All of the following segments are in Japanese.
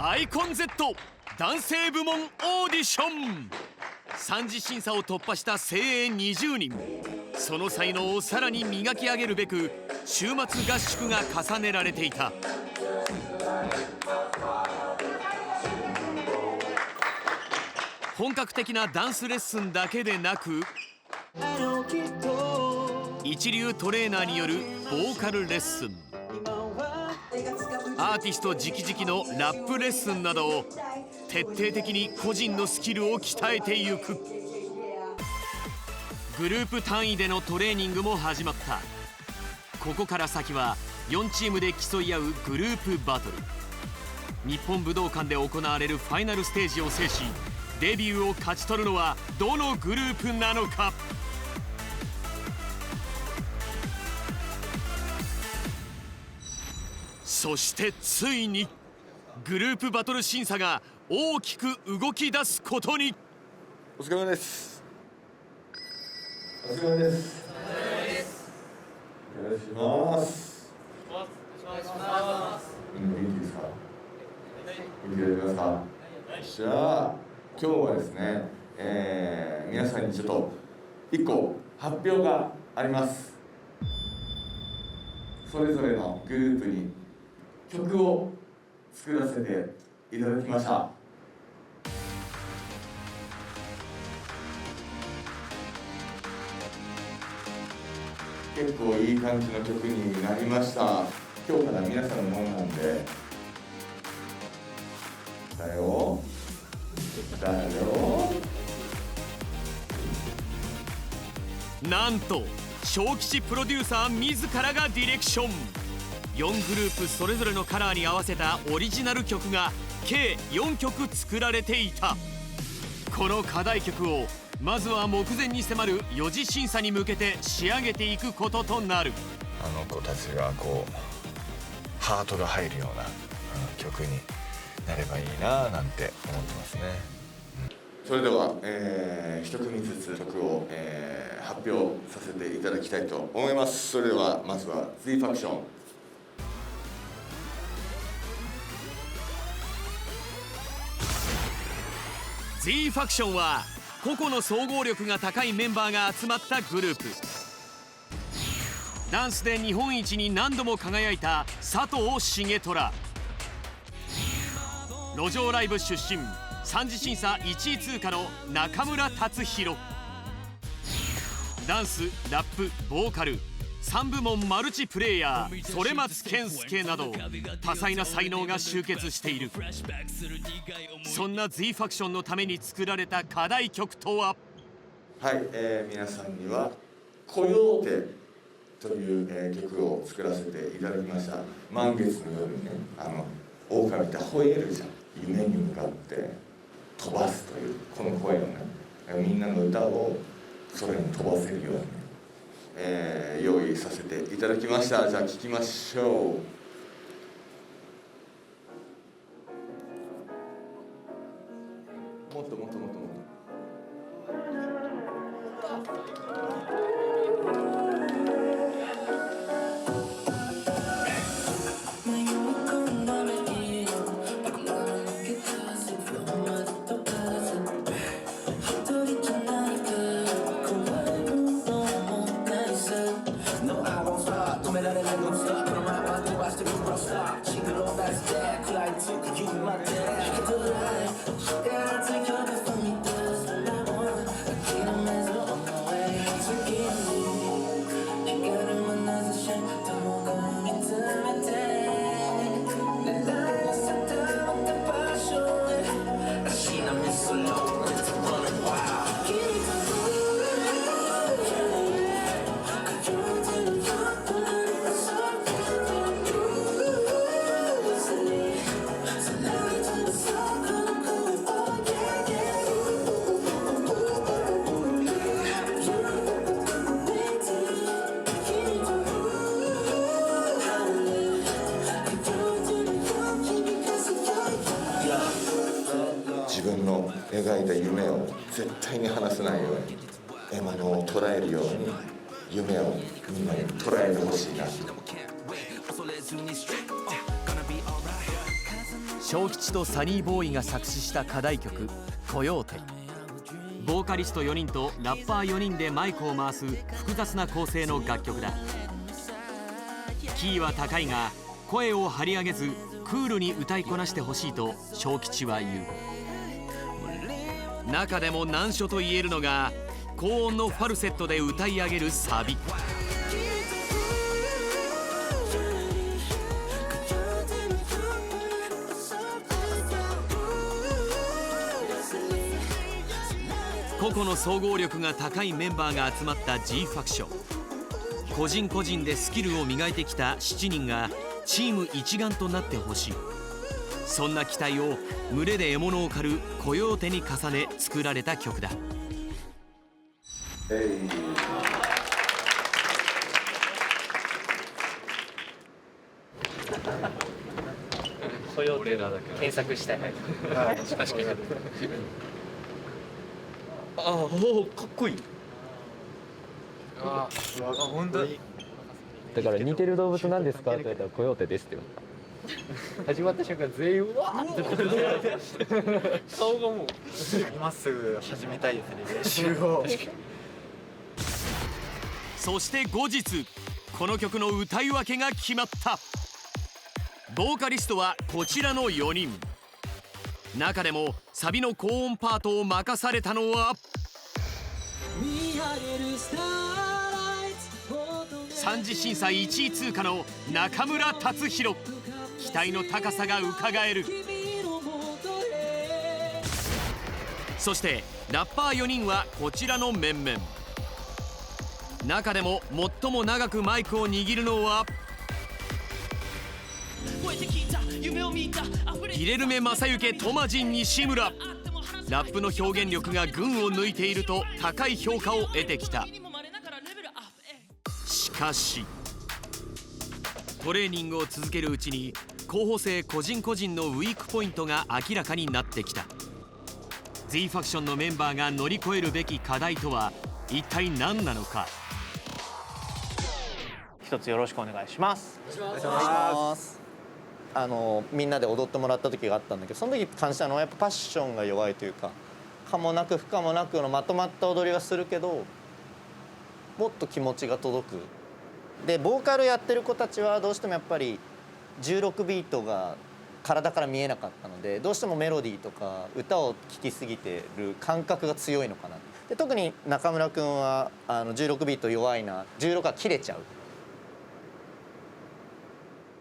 アイコン Z 男性部門オーディション。3次審査を突破した精鋭20人。その才能をさらに磨き上げるべく週末合宿が重ねられていた。本格的なダンスレッスンだけでなく、一流トレーナーによるボーカルレッスン、アーティスト直々のラップレッスンなどを徹底的に個人のスキルを鍛えていく。グループ単位でのトレーニングも始まった。ここから先は4チームで競い合うグループバトル。日本武道館で行われるファイナルステージを制し、デビューを勝ち取るのはどのグループなのか。そしてついにグループバトル審査が大きく動き出すことに。お疲れ様です。お疲れ様です。お願いします。お願いします。みんな元気ですか？元気でいますか？じゃあ今日はですね、皆さんにちょっと1個発表があります。それぞれのグループに曲を作らせていただきました。結構いい感じの曲になりました。今日から皆さんのものなんで。だよ。なんと小吉プロデューサー自らがディレクション。4グループそれぞれのカラーに合わせたオリジナル曲が計4曲作られていた。この課題曲をまずは目前に迫る4次審査に向けて仕上げていくこととなる。あの子たちがこうハートが入るような曲になればいいななんて思ってますね。それでは、一組ずつ曲を、発表させていただきたいと思います。それではまずは Z ファクション。Z ファクションは個々の総合力が高いメンバーが集まったグループ。ダンスで日本一に何度も輝いた佐藤重虎、路上ライブ出身3次審査1位通過の中村達弘、ダンスラップボーカル3部門マルチプレイヤー反松健介など多彩な才能が集結している。そんな Z ファクションのために作られた課題曲とは。はい、皆さんには「コヨーテ」という、曲を作らせていただきました。満月の夜にね、狼って吠えるじゃん。夢に向かって飛ばすというこの声をね、みんなの歌を空に飛ばせるように、用意させていただきました。じゃあ聴きましょう。もっともっともっともっと。自分の描いた夢を絶対に離さないように、獲物を捉えるように夢をみんなに捉えてほしいな。小吉とサニーボーイが作詞した課題曲「コヨーテ」。ボーカリスト4人とラッパー4人でマイクを回す複雑な構成の楽曲だ。キーは高いが声を張り上げずクールに歌いこなしてほしいと小吉は言う。中でも難所と言えるのが高音のファルセットで歌い上げるサビ。個々の総合力が高いメンバーが集まった G ファクション。個人個人でスキルを磨いてきた7人がチーム一丸となってほしい。そんな期待を群れで獲物を狩るコヨーテに重ね作られた曲だ。コヨーテ検索したい。確かに。おお、かっこいい。本当に。だから似てる動物なんですかって言われたらコヨーテですって言われた。始まった瞬間全員うわーって顔がもう今すぐ始めたいですね、練習を。そして後日この曲の歌い分けが決まった。ボーカリストはこちらの4人。中でもサビの高音パートを任されたのは3次審査1位通過の中村達弘。期待の高さがうかがえる。そしてラッパー4人はこちらの面々。中でも最も長くマイクを握るのはギレルメ正幸トマジン西村。ラップの表現力が群を抜いていると高い評価を得てきた。しかしトレーニングを続けるうちに候補生個人個人のウィークポイントが明らかになってきた。 Z ファクションのメンバーが乗り越えるべき課題とは一体何なのか。一つよろしくお願いします。お願いします。みんなで踊ってもらった時があったんだけど、その時感じたのはやっぱパッションが弱いというか、可もなく不可もなくのまとまった踊りはするけどもっと気持ちが届く。でボーカルやってる子たちはどうしてもやっぱり16ビートが体から見えなかったので、どうしてもメロディーとか歌を聴きすぎてる感覚が強いのかな。で特に中村君は16ビート弱いな、16が切れちゃう。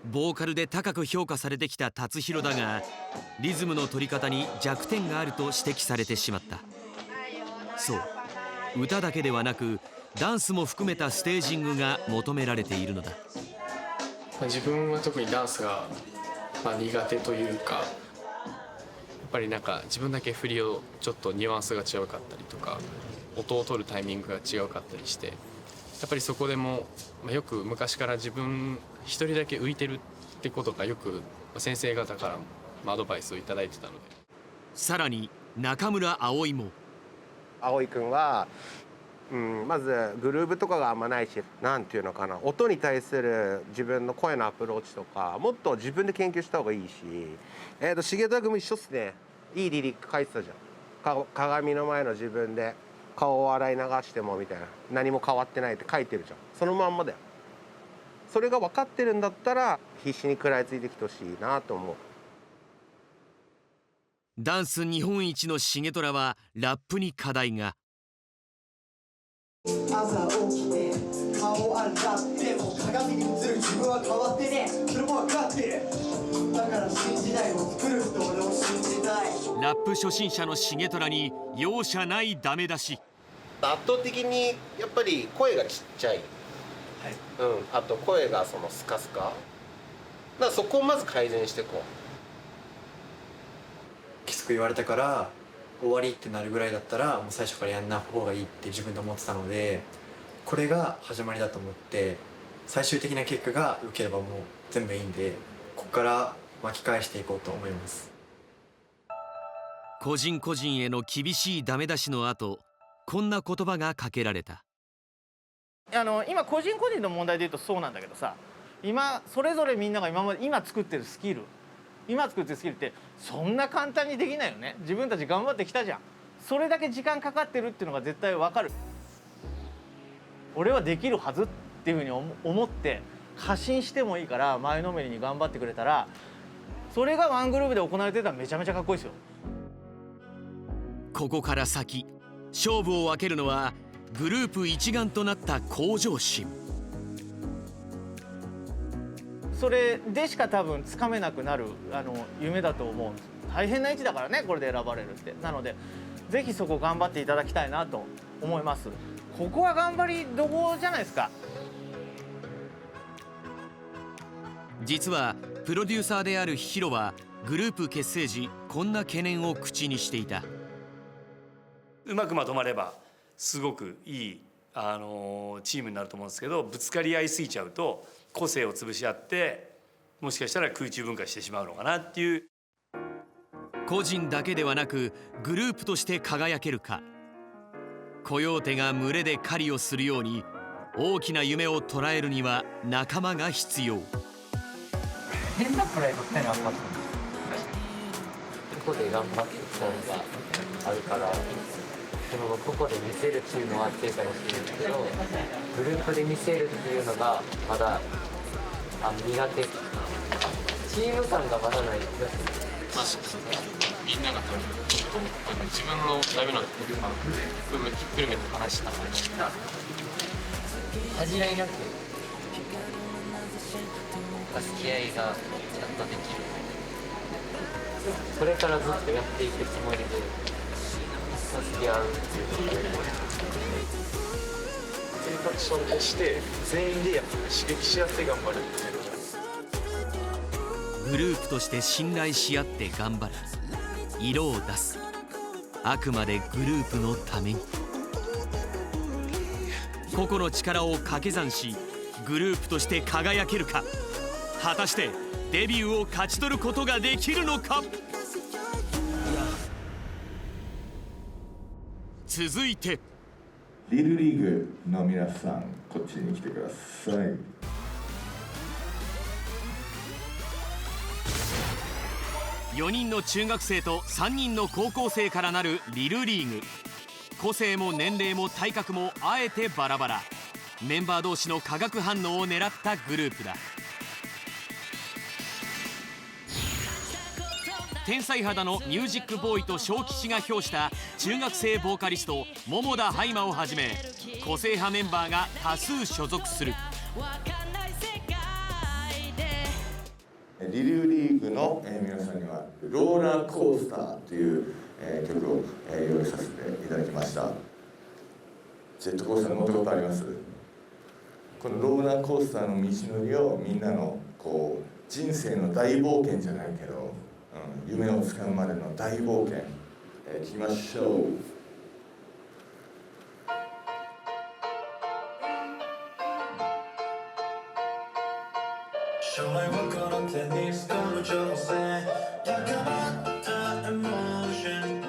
ボーカルで高く評価されてきた達弘だが、リズムの取り方に弱点があると指摘されてしまった。そう、歌だけではなくダンスも含めたステージングが求められているのだ。自分は特にダンスが苦手というか、やっぱりなんか自分だけ振りをちょっとニュアンスが違うかったりとか、音を取るタイミングが違うかったりして、やっぱりそこでもよく昔から自分一人だけ浮いてるってことがよく先生方からアドバイスをいただいてたので。さらに中村葵も。葵くんはまずグルーブとかがあんまないし、なんていうのかな、音に対する自分の声のアプローチとかもっと自分で研究した方がいいし、重田君も一緒っすね。いいリリック書いてたじゃん。鏡の前の自分で顔を洗い流してもみたいな、何も変わってないって書いてるじゃん。そのまんまだよ。それが分かってるんだったら必死に食らいついてきてほしいなと思う。ダンス日本一の重虎はラップに課題が。朝起きて顔洗っても鏡に映る自分は変わってね、それも分かってる。だから新時代を作るって俺を信じたい。ラップ初心者の重虎に容赦ないダメ出し。圧倒的にやっぱり声がちっちゃい、あと声がそのスカスカだから、そこをまず改善していこう。きつく言われたから終わりってなるぐらいだったらもう最初からやんない方がいいって自分で思ってたので、これが始まりだと思って、最終的な結果が良ければもう全部いいんで、ここから巻き返していこうと思います。個人個人への厳しいダメ出しの後、こんな言葉がかけられた。今個人個人の問題で言うとそうなんだけどさ、今それぞれみんなが今作ってるスキル今作ってるスキルってそんな簡単にできないよね。自分たち頑張ってきたじゃん。それだけ時間かかってるっていうのが絶対わかる。俺はできるはずっていうふうに思って過信してもいいから前のめりに頑張ってくれたら、それがワングループで行われてたらめちゃめちゃかっこいいですよ。ここから先勝負を分けるのはグループ一丸となった向上心。それでしか多分つかめなくなる夢だと思うんです。大変な位置だからね、これで選ばれるって。なのでぜひそこ頑張っていただきたいなと思います。ここは頑張りどころじゃないですか。実はプロデューサーであるヒロはグループ結成時こんな懸念を口にしていた。うまくまとまればすごくいいチームになると思うんですけど、ぶつかり合いすぎちゃうと個性を潰し合ってもしかしたら空中分解してしまうのかなっていう。個人だけではなくグループとして輝けるか。コヨーテが群れで狩りをするように大きな夢を捉えるには仲間が必要。変なプライドってのはあった。ここで頑張ってきたのがあるから、ここで見せるっていうのは強いかもしれないけど、グループで見せるっていうのがまだ苦手。チーム感がまだない気がする。みんなが多分自分のダメな部分ひっくるめて話したから恥じらいなく付き合いがちゃんとできる。これからずっとやっていくつもりで助け合うっていうことで、インパクションとして全員でやっぱ刺激し合って頑張るっていうのが、グループとして信頼し合って頑張る。色を出す。あくまでグループのために。個々の力を掛け算しグループとして輝けるか。果たしてデビューを勝ち取ることができるのか。続いてリルリーグの皆さん、こっちに来てください。4人の中学生と3人の高校生からなるリルリーグ。個性も年齢も体格もあえてバラバラ。メンバー同士の化学反応を狙ったグループだ。天才肌のミュージックボーイと小吉が評した中学生ボーカリスト桃田ハイマをはじめ個性派メンバーが多数所属する。リルリーグの皆さんにはローラーコースターという曲を用意させていただきました。ジェットコースター乗ったことあります？このローラーコースターの道のりをみんなの人生の大冒険じゃないけど、夢をつかむまでの大冒険、聞きましょう。将来はこの手につかむ挑戦、高まったエモーション、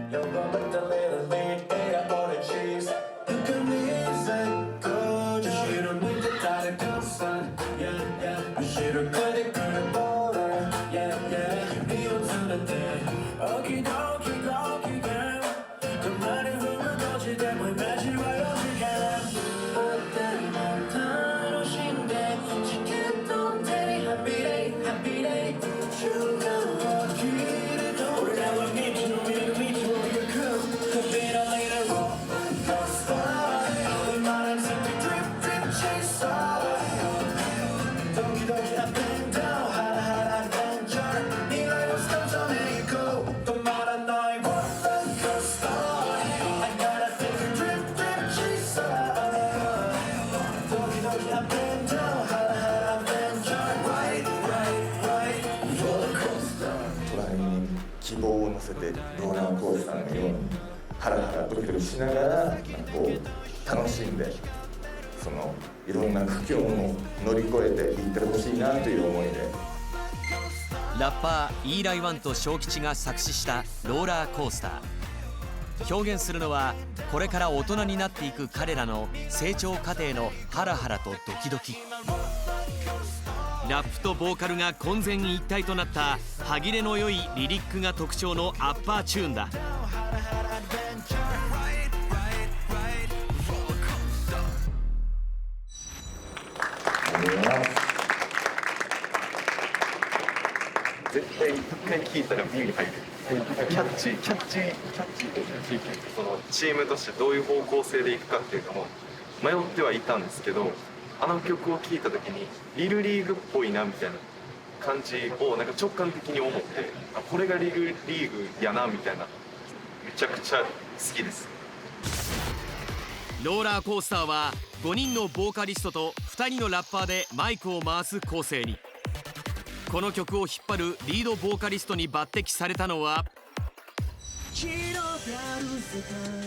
呼ばれたレーダーにエアオレチーズ、深み絶好調、後ろ向いて誰かさ、後ろから来るボーラー、指をつれてオキドキご機嫌、たまに踏むどっちでもイメージは4次元、でも楽しんでチケットハッピーデイハッピーデイ、瞬間を切ると俺らは道の見る道を行く、首のレイダーローコースター、今なんてドリップドリップチェイサー、ドキドキアップンダウン、ハラハラアドベンチャー、未来のスタートに行こう、止まらないローコースター、I gotta take a drip drip chaser、ドキドキアップンダウン、ハラハラアドベンチャー、隣に希望を乗せてローラーコースターのようにハラハラドキドキしながら楽しんで、いろんな苦境も乗り越えていってほしいなという思いで。ラッパーイーライワンと小吉が作詞したローラーコースター。表現するのはこれから大人になっていく彼らの成長過程のハラハラとドキドキ。ラップとボーカルが混然一体となった歯切れの良いリリックが特徴のアッパーチューンだ。絶対一回聞いたら耳に入る。キャッチそのチームとしてどういう方向性でいくかっていうのも迷ってはいたんですけど、あの曲を聴いた時にリルリーグっぽいなみたいな感じをなんか直感的に思って、これがリルリーグやなみたいな、めちゃくちゃ好きです。ローラーコースターは5人のボーカリストと2人のラッパーでマイクを回す構成に。この曲を引っ張るリードボーカリストに抜擢されたのは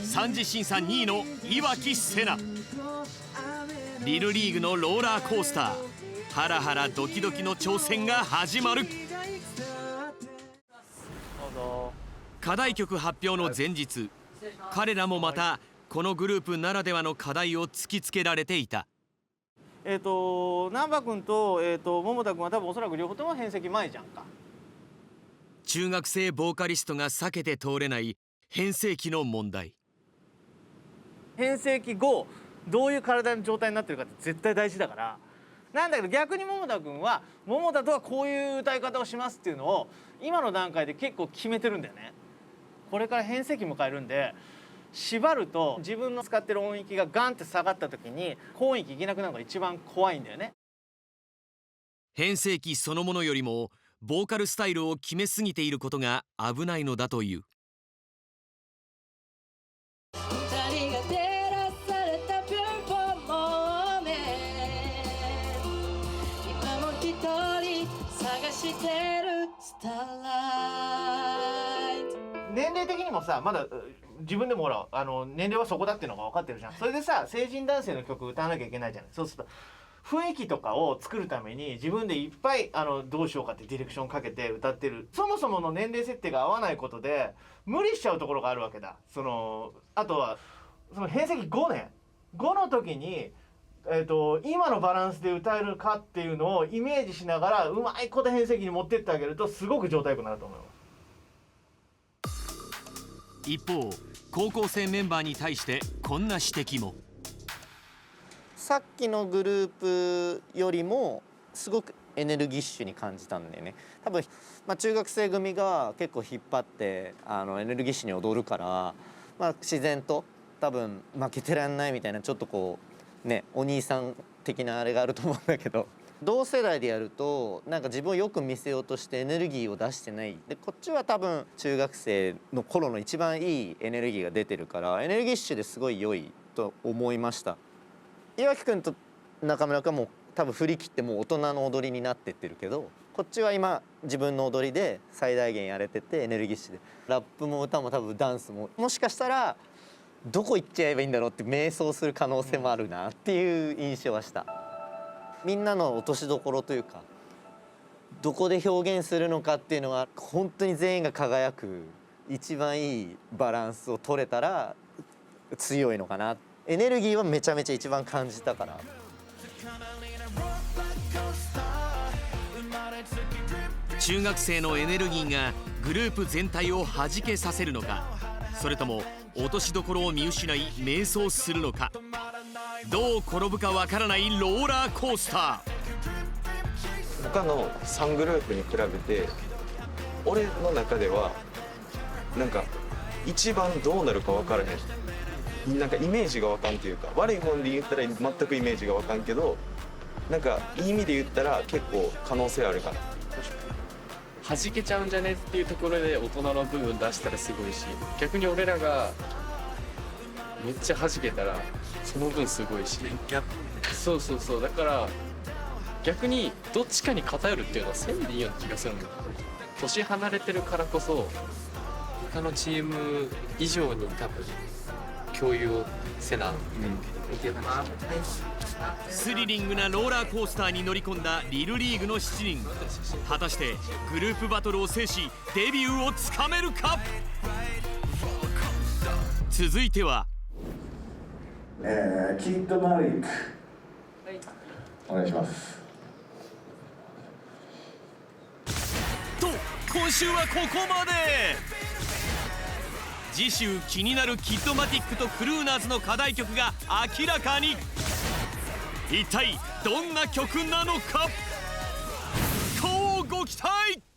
三次審査2位の岩城瀬奈。リルリーグのローラーコースター、ハラハラドキドキの挑戦が始まる。課題曲発表の前日、彼らもまたこのグループならではの課題を突きつけられていた。難波君と、桃田君は多分おそらく両方とも変席前じゃんか。中学生ボーカリストが避けて通れない変声期の問題。変声期後どういう体の状態になってるかって絶対大事だから。なんだけど逆に桃田君は桃田とはこういう歌い方をしますっていうのを今の段階で結構決めてるんだよね。これから変声期迎えるんで、縛ると自分の使ってる音域がガンって下がった時に高音域いけなくなるのが一番怖いんだよね。変声期そのものよりもボーカルスタイルを決めすぎていることが危ないのだという。年齢的にもさ、まだ自分でもほら年齢はそこだっていうのが分かってるじゃん。それでさ、成人男性の曲歌わなきゃいけないじゃない。そうすると雰囲気とかを作るために自分でいっぱいどうしようかってディレクションかけて歌ってる。そもそもの年齢設定が合わないことで無理しちゃうところがあるわけだ。あとはその変声期5年5の時に、今のバランスで歌えるかっていうのをイメージしながらうまいこと変声期に持ってってあげるとすごく状態良くなると思います。一方、高校生メンバーに対してこんな指摘も。さっきのグループよりもすごくエネルギッシュに感じたんだよね。多分、中学生組が結構引っ張ってエネルギッシュに踊るから、自然と多分負けてらんないみたいなちょっとこうね、お兄さん的なあれがあると思うんだけど、同世代でやるとなんか自分をよく見せようとしてエネルギーを出してない。でこっちは多分中学生の頃の一番いいエネルギーが出てるからエネルギッシュですごい良いと思いました。岩城君と中村君はもう多分振り切ってもう大人の踊りになってってるけど、こっちは今自分の踊りで最大限やれててエネルギッシュで、ラップも歌も多分ダンスももしかしたらどこ行っちゃえばいいんだろうって迷走する可能性もあるなっていう印象はした。みんなの落としどころというかどこで表現するのかっていうのは本当に全員が輝く一番いいバランスを取れたら強いのかな。エネルギーはめちゃめちゃ一番感じたから。中学生のエネルギーがグループ全体を弾けさせるのか、それとも落としどころを見失い迷走するのか。どう転ぶかわからないローラーコースター。他の3グループに比べて俺の中ではなんか一番どうなるか分からへん、なんかイメージが分かんっていうか、悪い方で言ったら全くイメージが分かんけど、なんかいい意味で言ったら結構可能性あるかな。弾けちゃうんじゃねっていうところで大人の部分出したらすごいし、逆に俺らがめっちゃ弾けたらその分すごいし、そうそうそう、だから逆にどっちかに偏るっていうのはせんでいいような気がするの。年離れてるからこそ他のチーム以上に多分共有をせな、スリリングなローラーコースターに乗り込んだリルリーグの7人。果たしてグループバトルを制しデビューをつかめるか。続いてはキッドマリック、お願いします。と今週はここまで。次週気になるキッドマティックとクルーナーズの課題曲が明らかに。一体どんな曲なのか、乞うご期待。